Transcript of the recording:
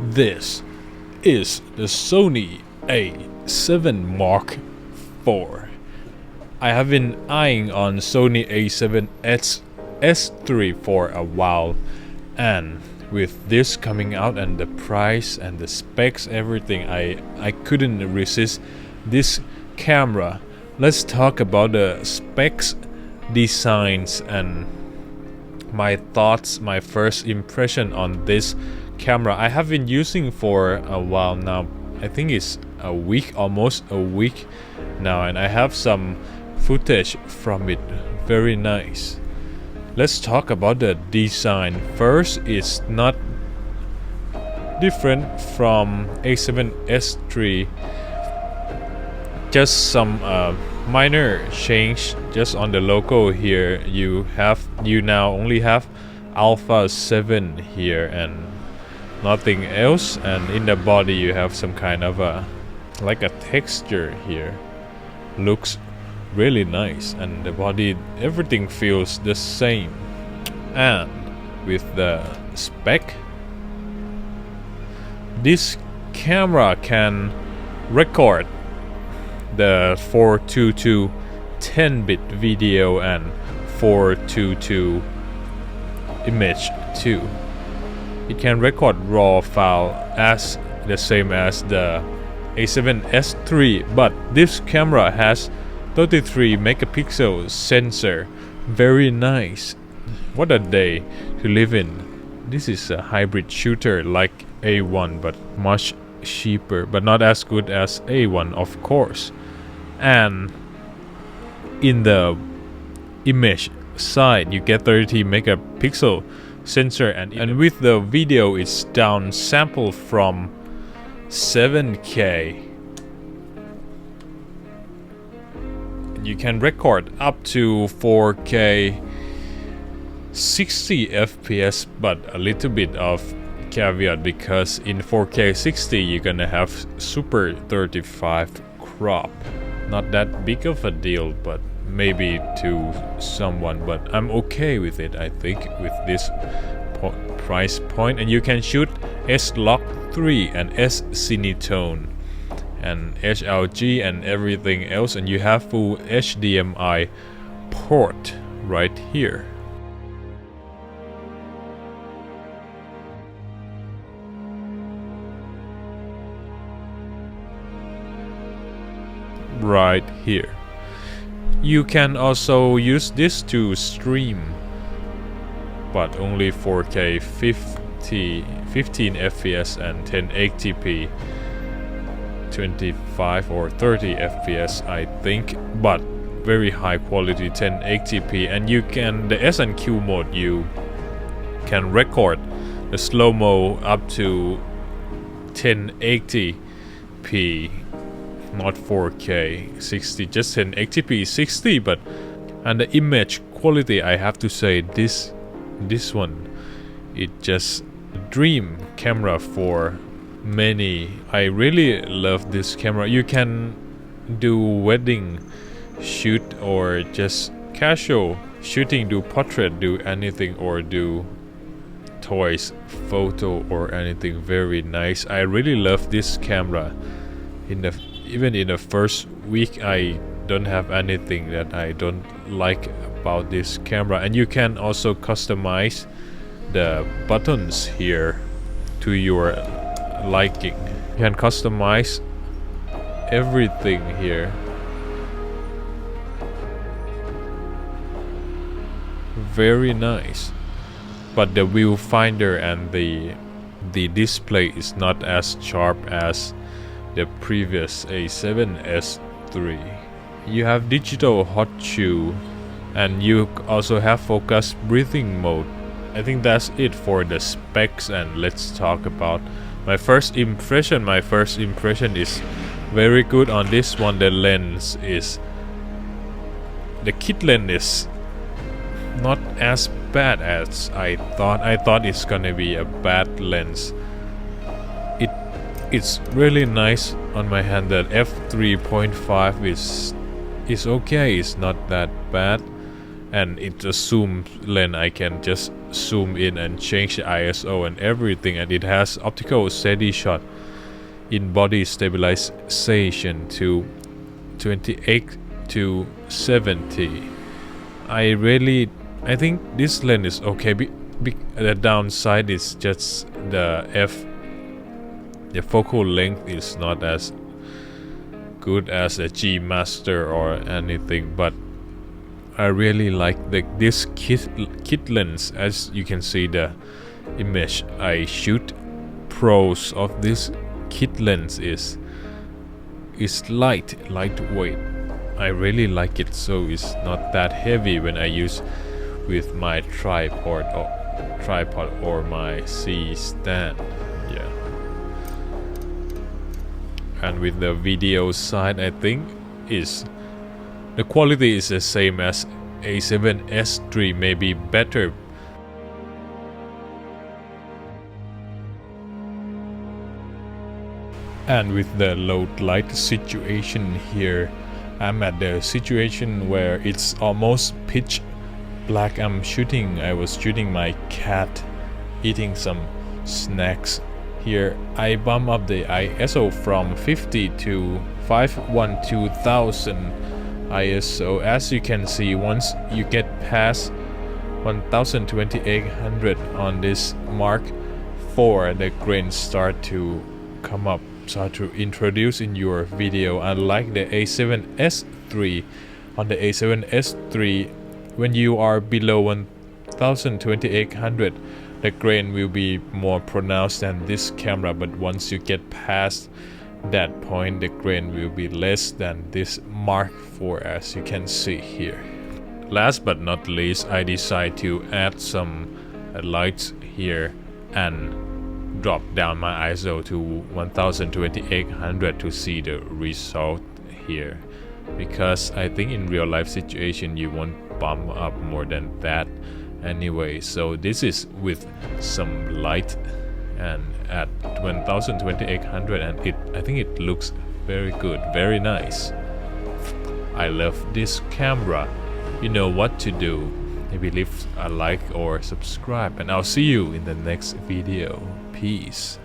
This is the Sony A7 Mark IV. I have been eyeing on Sony A7S S3 for a while, and with this coming out and the price and the specs, everything, I couldn't resist this camera. Let's talk about the specs, designs, and my thoughts, my first impression on this camera. I have been using for a while now. I think it's a week, almost a week now, and I have some footage from it. Very nice. Let's talk about the design. First, it's not different from A7S3. Just some minor change just on the logo here. You now only have Alpha 7 here and nothing else, and in the body you have some kind of a like a texture here. Looks really nice, and the body, everything feels the same. And with the spec, this camera can record the 422 10-bit video and 422 image too. It can record raw file as the same as the A7S3, but this camera has 33 megapixel sensor. Very nice. What a day to live in. This is a hybrid shooter like A1, but much cheaper, but not as good as A1, of course. And in the image side you get 30 megapixel sensor, and with the video it's down sample from 7K. You can record up to 4K 60 FPS, but a little bit of caveat, because in 4K 60 you're gonna have Super 35 crop. Not that big of a deal, but maybe to someone, but I'm okay with it, I think, with this price point. And you can shoot S-Log 3 and S-Cinetone and HLG and everything else, and you have full HDMI port right here. Right here. You can also use this to stream, but only 4K 15 FPS and 1080p 25 or 30 FPS, I think, but very high quality 1080p. And you can, the S&Q mode, you can record the slow-mo up to 1080p, not 4K 60, just 1080p 60. But and the image quality, I have to say, this one, it just a dream camera for many. I really love this camera. You can do wedding shoot or just casual shooting, do portrait, do anything, or do toys photo or anything. Very nice. I really love this camera. Even in the first week I don't have anything that I don't like about this camera. And you can also customize the buttons here to your liking. You can customize everything here. Very nice. But the viewfinder and the display is not as sharp as the previous A7S3. You have digital hot shoe, and you also have focus breathing mode. I think that's it for the specs, and let's talk about my first impression. My first impression is very good on this one. The lens is, the kit lens is not as bad as I thought. I thought it's gonna be a bad lens. It's really nice on my hand. That f3.5 is okay. It's not that bad. and it's a zoom lens. I can just zoom in and change the ISO and everything, and it has optical steady shot in body stabilization to 28 to 70. I think this lens is okay. The downside is just the focal length is not as good as a G Master or anything, but I really like this kit lens. As you can see the image I shoot, pros of this kit lens is lightweight. I really like it, so it's not that heavy when I use with my tripod or my C stand. Yeah. And with the video side, I think the quality is the same as A7S III, maybe better. And with the low light situation here, I'm at the situation where it's almost pitch black. I was shooting my cat eating some snacks. Here I bump up the ISO from 50 to 512,000 ISO. As you can see, once you get past 1,2800 on this Mark IV, the grains start to come up, start to introduce in your video. Unlike the A7S III, on the A7S III, when you are below 1,2800, the grain will be more pronounced than this camera, but once you get past that point, the grain will be less than this Mark IV, as you can see here. Last but not least, I decided to add some lights here and drop down my ISO to 1,2800 to see the result here, because I think in real life situation you won't bump up more than that anyway. So this is with some light and at 1,2800, and I think it looks very good, very nice. I love this camera. You know what to do. Maybe leave a like or subscribe, and I'll see you in the next video. Peace.